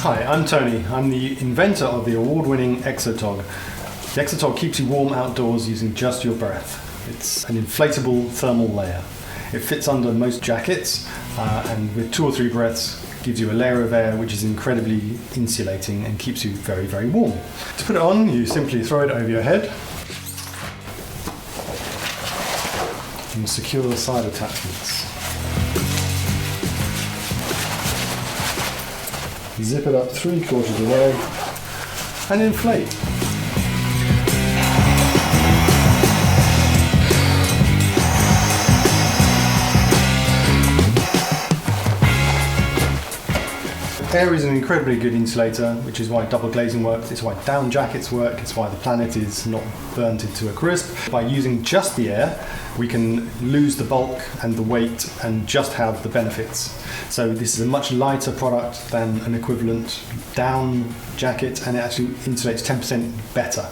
Hi, I'm Tony. I'm the inventor of the award-winning Exotogg. The Exotogg keeps you warm outdoors using just your breath. It's an inflatable thermal layer. It fits under most jackets and with 2 or 3 breaths gives you a layer of air which is incredibly insulating and keeps you very, very warm. To put it on, you simply throw it over your head and secure the side attachments. Zip it up 3/4 of the way and inflate. Air is an incredibly good insulator, which is why double glazing works, it's why down jackets work, it's why the planet is not burnt into a crisp. By using just the air, we can lose the bulk and the weight and just have the benefits. So this is a much lighter product than an equivalent down jacket, and it actually insulates 10% better.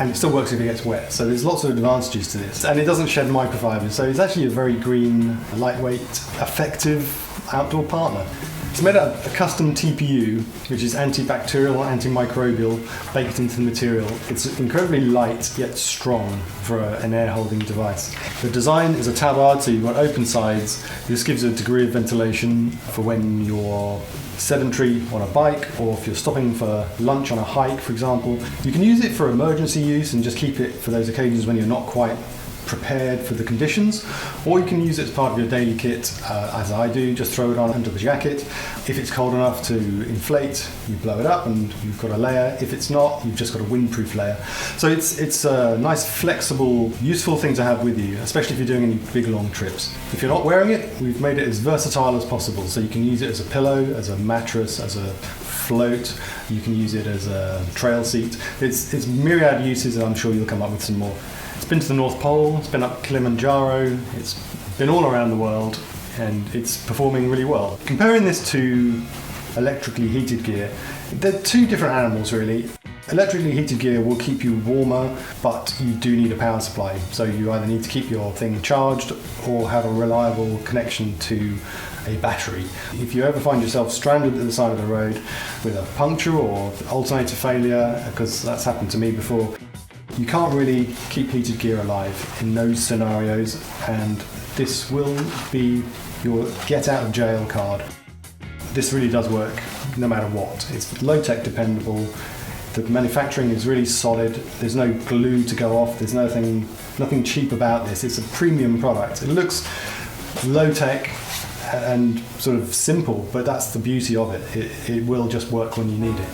And it still works if it gets wet. So there's lots of advantages to this. And it doesn't shed microfibers, so it's actually a very green, lightweight, effective outdoor partner. It's made out of a custom TPU, which is antibacterial, antimicrobial, baked into the material. It's incredibly light, yet strong for an air-holding device. The design is a tabard, so you've got open sides. This gives a degree of ventilation for when you're sedentary on a bike, or if you're stopping for lunch on a hike, for example. You can use it for emergency use and just keep it for those occasions when you're not quite prepared for the conditions, or you can use it as part of your daily kit, as I do, just throw it on under the jacket. If it's cold enough to inflate, you blow it up and you've got a layer. If it's not, you've just got a windproof layer. So it's a nice, flexible, useful thing to have with you, especially if you're doing any big long trips. If you're not wearing it, we've made it as versatile as possible, so you can use it as a pillow, as a mattress, as a float. You can use it as a trail seat. It's myriad uses, and I'm sure you'll come up with some more. It's been to the North Pole, it's been up Kilimanjaro, it's been all around the world, and it's performing really well. Comparing this to electrically heated gear, they're 2 different animals really. Electrically heated gear will keep you warmer, but you do need a power supply. So you either need to keep your thing charged or have a reliable connection to a battery. If you ever find yourself stranded at the side of the road with a puncture or alternator failure, because that's happened to me before, you can't really keep heated gear alive in those scenarios, and this will be your get out of jail card. This really does work no matter what. It's low-tech dependable. The manufacturing is really solid. There's no glue to go off. There's nothing cheap about this. It's a premium product. It looks low-tech and sort of simple, but that's the beauty of it. It will just work when you need it.